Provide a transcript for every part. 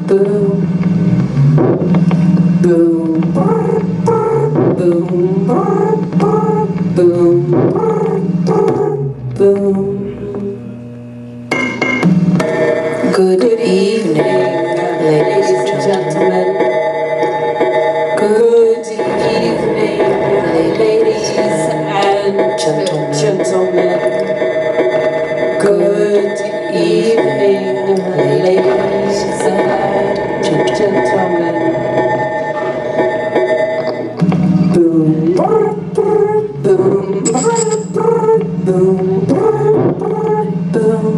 boom, boom, boom, boom, boom. Good evening, ladies and gentlemen. Good evening, ladies and gentlemen. Good evening, ladies and gentlemen. Boom, boom, boom, boom.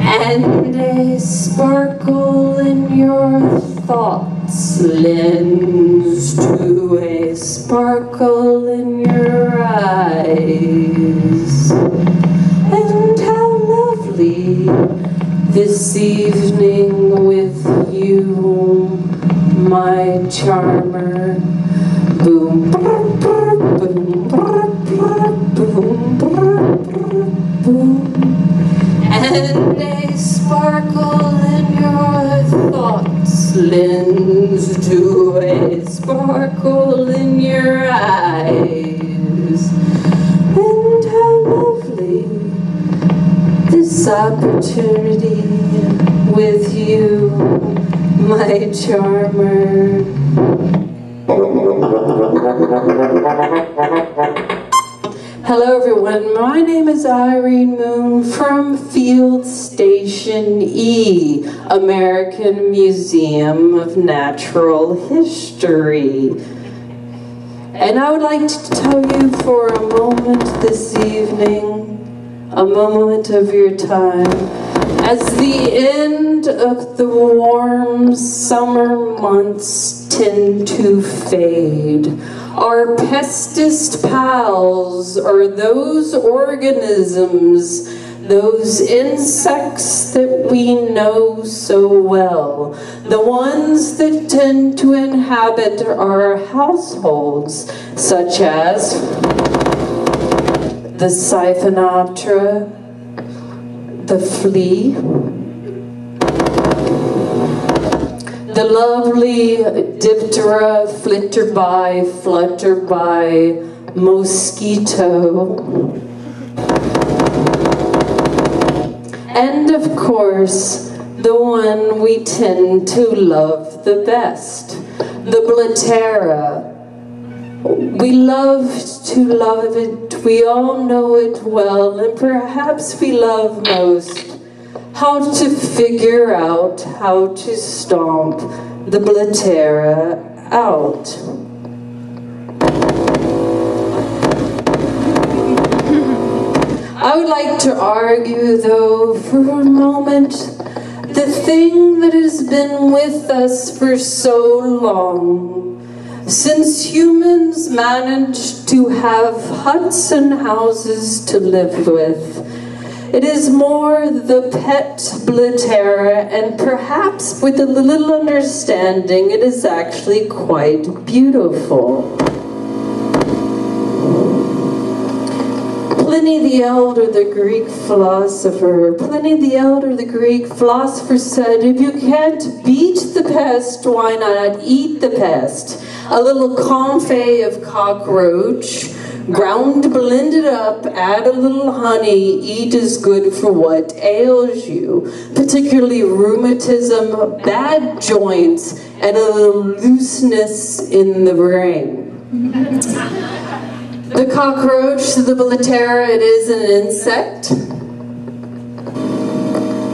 And a sparkle in your thoughts lends to a sparkle in your eyes. And how lovely this evening with you, my charmer. Boom, boom, boom, boom, boom. And a sparkle in your thoughts lends to a sparkle in your eyes. And how lovely this opportunity with you, my charmer. Hello everyone, my name is Irene Moon from Field Station E, American Museum of Natural History. And I would like to tell you for a moment this evening, a moment of your time, as the end of the warm summer months tend to fade. Our bestest pals are those organisms, those insects that we know so well, the ones that tend to inhabit our households, such as the Siphonoptera, the flea, the lovely Diptera flutterby mosquito, and of course the one we tend to love the best, the Blattera. We love to love it, we all know it well, and perhaps we love most how to figure out how to stomp the Blattera out. I would like to argue, though, for a moment, the thing that has been with us for so long, since humans managed to have huts and houses to live with. It is more the pet Blattera, and perhaps with a little understanding, it is actually quite beautiful. Pliny the Elder, the Greek philosopher, said, if you can't beat the pest, why not eat the pest? A little confit of cockroach, ground, blended up, add a little honey, eat is good for what ails you, particularly rheumatism, bad joints, and a little looseness in the brain. The cockroach, the Blattera, it is an insect.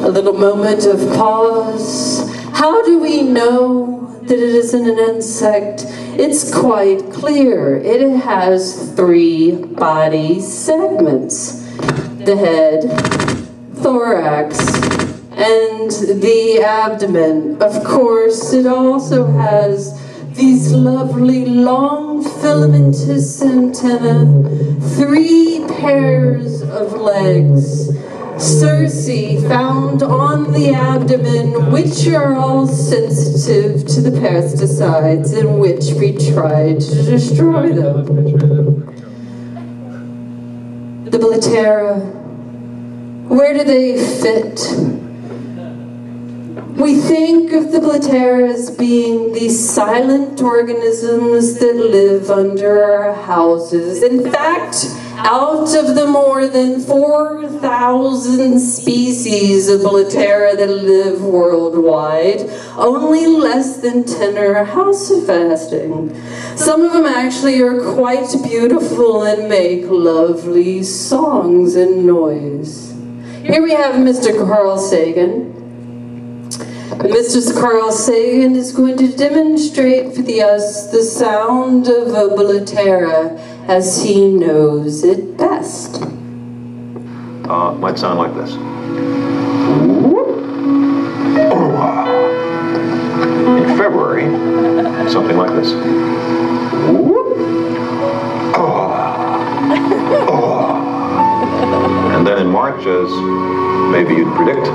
A little moment of pause. How do we know that it isn't an insect? It's quite clear. It has 3 body segments: the head, thorax, and the abdomen. Of course, it also has these lovely long filamentous antennae, 3 pairs of legs, cerci found on the abdomen, which are all sensitive to the pesticides in which we try to destroy them. The Blattera, where do they fit? We think of the Blattaria as being these silent organisms that live under our houses. In fact, out of the more than 4,000 species of Blattaria that live worldwide, only less than 10 are housefasting. Some of them actually are quite beautiful and make lovely songs and noise. Here we have Mr. Carl Sagan. Mr. Carl Sagan is going to demonstrate for us the sound of a Blattaria as he knows it best. Might sound like this. In February, something like this. And then in March, as maybe you'd predict,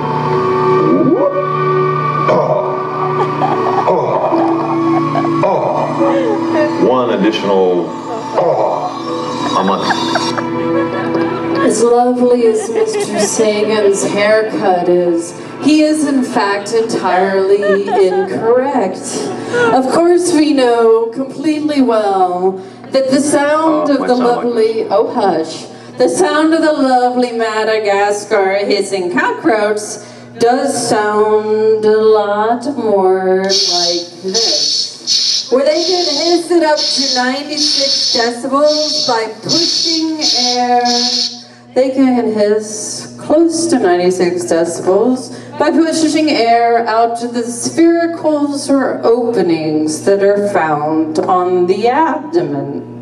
one additional a month. As lovely as Mr. Sagan's haircut is, he is in fact entirely incorrect. Of course we know completely well that the sound of the lovely, oh hush, the sound of the lovely Madagascar hissing cockroach does sound a lot more like this, where they can hiss it up to 96 decibels by pushing air. They can hiss close to 96 decibels by pushing air out to the sphericals or openings that are found on the abdomen.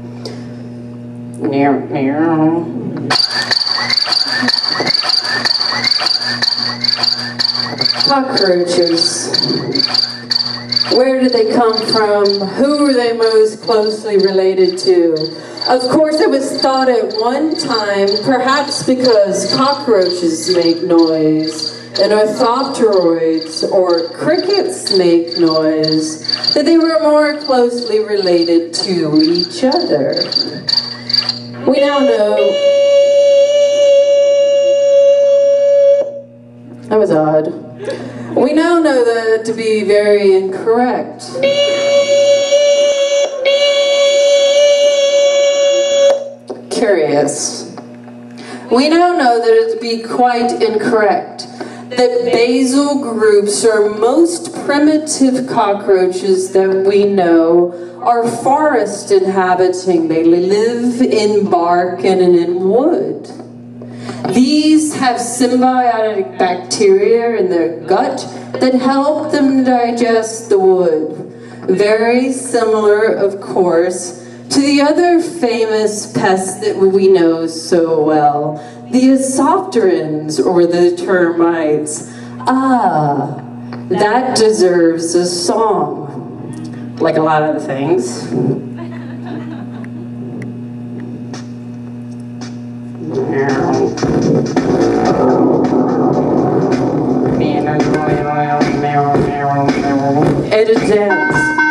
Cockroaches. Where did they come from? Who are they most closely related to? Of course, it was thought at one time, perhaps because cockroaches make noise and orthopteroids or crickets make noise, that they were more closely related to each other. We now know... That was odd. We now know that to be very incorrect. Curious. We now know that it to be quite incorrect. That basal groups or most primitive cockroaches that we know are forest inhabiting. They live in bark and in wood. These have symbiotic bacteria in their gut that help them digest the wood. Very similar, of course, to the other famous pests that we know so well, the isopterans or the termites. Ah, that deserves a song, like a lot of the things. And a dance.